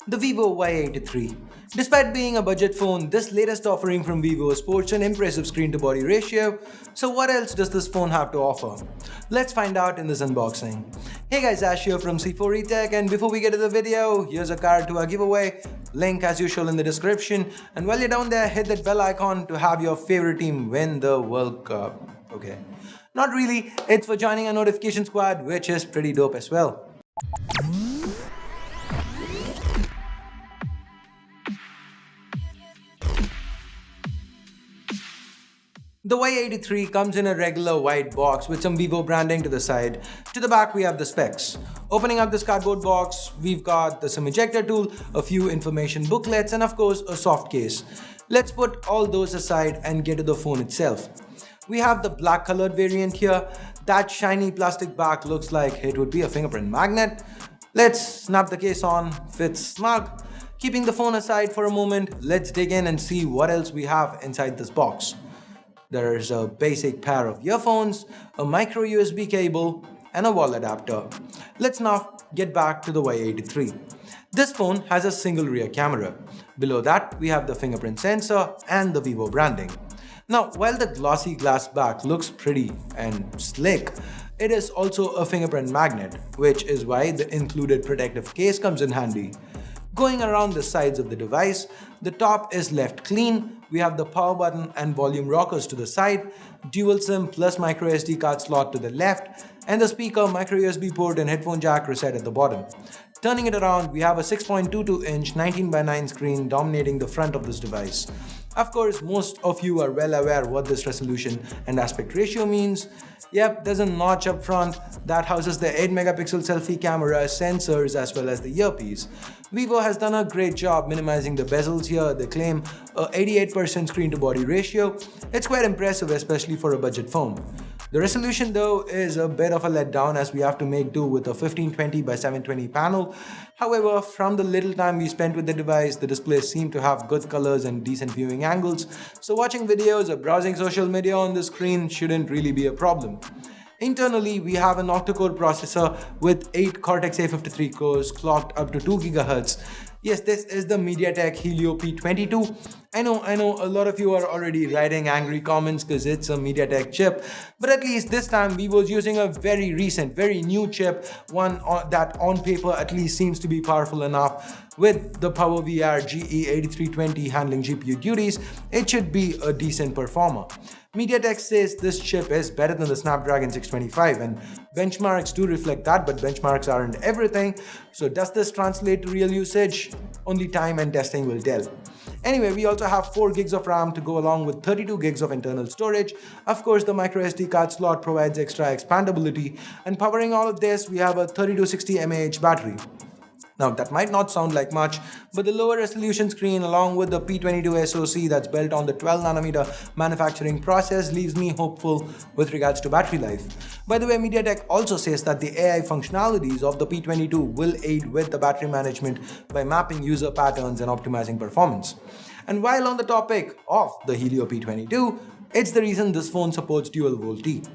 The Vivo Y83. Despite being a budget phone, this latest offering from Vivo sports an impressive screen to body ratio. So what else does this phone have to offer? Let's find out in this unboxing. Hey guys, Ash here from C4E Tech, and before we get to the video, here's a card to our giveaway. Link as usual in the description, and while you're down there, hit that bell icon to have your favorite team win the World Cup. Okay. Not really, it's for joining a notification squad, which is pretty dope as well. The Y83 comes in a regular white box with some Vivo branding to the side. To the back we have the specs. Opening up this cardboard box, we've got the SIM ejector tool, a few information booklets, and of course a soft case. Let's put all those aside and get to the phone itself. We have the black colored variant here. That shiny plastic back looks like it would be a fingerprint magnet. Let's snap the case on, fits snug. Keeping the phone aside for a moment, let's dig in and see what else we have inside this box. There's a basic pair of earphones, a micro USB cable, and a wall adapter. Let's now get back to the Y83. This phone has a single rear camera. Below that, we have the fingerprint sensor and the Vivo branding. Now, while the glossy glass back looks pretty and slick, it is also a fingerprint magnet, which is why the included protective case comes in handy. Going around the sides of the device, the top is left clean. We have the power button and volume rockers to the side, dual SIM plus micro SD card slot to the left, and the speaker, micro USB port and headphone jack reside at the bottom. Turning it around, we have a 6.22-inch 19:9 screen dominating the front of this device. Of course, most of you are well aware what this resolution and aspect ratio means. Yep, there's a notch up front that houses the 8-megapixel selfie camera, sensors, as well as the earpiece. Vivo has done a great job minimizing the bezels here. They claim a 88% screen to body ratio. It's quite impressive, especially for a budget phone. The resolution though is a bit of a letdown as we have to make do with a 1520 by 720 panel. However, from the little time we spent with the device, the displays seem to have good colors and decent viewing angles, so watching videos or browsing social media on the screen shouldn't really be a problem. Internally, we have an octa-core processor with 8 Cortex A53 cores clocked up to 2 GHz. Yes, this is the Mediatek Helio P22. I know, a lot of you are already writing angry comments because it's a Mediatek chip, but at least this time Vivo's using a very recent, very new chip, one that on paper at least seems to be powerful enough. With the PowerVR GE8320 handling GPU duties, it should be a decent performer. Mediatek says this chip is better than the Snapdragon 625, and benchmarks do reflect that, but benchmarks aren't everything. So does this translate to real usage? Only time and testing will tell. Anyway, we also have 4 gigs of RAM to go along with 32 gigs of internal storage. Of course, the micro SD card slot provides extra expandability, and powering all of this, we have a 3260 mAh battery. Now that might not sound like much, but the lower resolution screen along with the P22 SoC that's built on the 12nm manufacturing process leaves me hopeful with regards to battery life. By the way, Mediatek also says that the AI functionalities of the P22 will aid with the battery management by mapping user patterns and optimizing performance. And while on the topic of the Helio P22, it's the reason this phone supports dual VoLTE.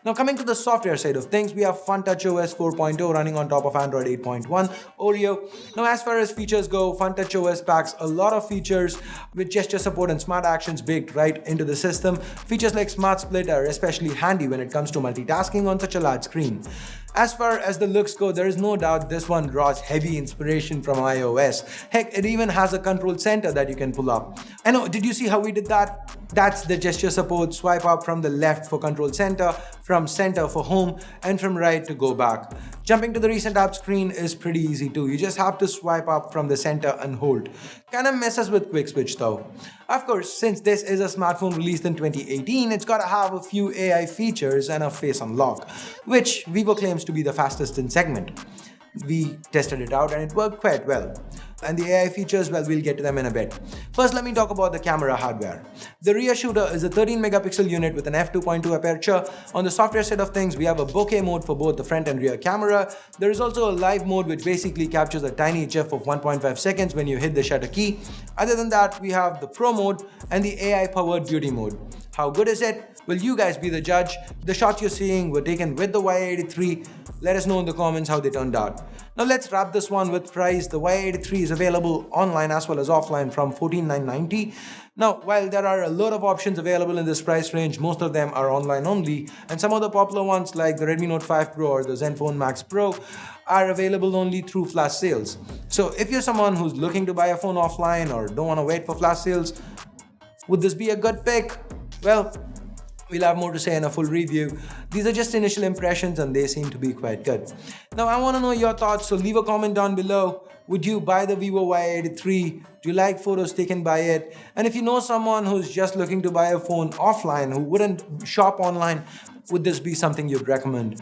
Now coming to the software side of things, we have FunTouchOS 4.0 running on top of Android 8.1 Oreo. Now as far as features go, FunTouchOS packs a lot of features with gesture support and smart actions baked right into the system. Features like Smart Split are especially handy when it comes to multitasking on such a large screen. As far as the looks go, there is no doubt this one draws heavy inspiration from iOS. Heck, it even has a control center that you can pull up. I know, did you see how we did that? That's the gesture support. Swipe up from the left for control center, from center for home, and from right to go back. Jumping to the recent app screen is pretty easy too. You just have to swipe up from the center and hold. Kinda messes with quick switch though. Of course, since this is a smartphone released in 2018, it's gotta have a few AI features and a face unlock, which Vivo claims to be the fastest in segment. We tested it out and it worked quite well. And the AI features, well, we'll get to them in a bit. First, let me talk about the camera hardware. The rear shooter is a 13-megapixel unit with an f2.2 aperture. On the software side of things, we have a bokeh mode for both the front and rear camera. There is also a live mode which basically captures a tiny GIF of 1.5 seconds when you hit the shutter key. Other than that, we have the Pro mode and the AI-powered beauty mode. How good is it? Well, you guys be the judge. The shots you're seeing were taken with the Y83. Let us know in the comments how they turned out. Now let's wrap this one with price. The Y83 is available online as well as offline from $14,990. Now, while there are a lot of options available in this price range, most of them are online only, and some of the popular ones like the Redmi Note 5 Pro or the Zenfone Max Pro are available only through flash sales. So if you're someone who's looking to buy a phone offline or don't want to wait for flash sales, would this be a good pick? Well, we'll have more to say in a full review. These are just initial impressions and they seem to be quite good. Now I want to know your thoughts, so leave a comment down below. Would you buy the Vivo Y83? Do you like photos taken by it? And if you know someone who's just looking to buy a phone offline, who wouldn't shop online, would this be something you'd recommend?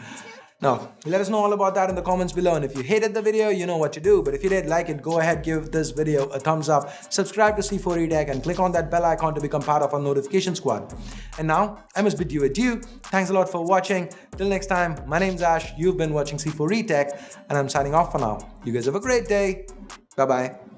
Now, let us know all about that in the comments below, and if you hated the video, you know what to do. But if you did like it, go ahead, give this video a thumbs up, subscribe to C4eTech, and click on that bell icon to become part of our notification squad. And now, I must bid you adieu. Thanks a lot for watching. Till next time, my name's Ash, you've been watching C4eTech, and I'm signing off for now. You guys have a great day. Bye-bye.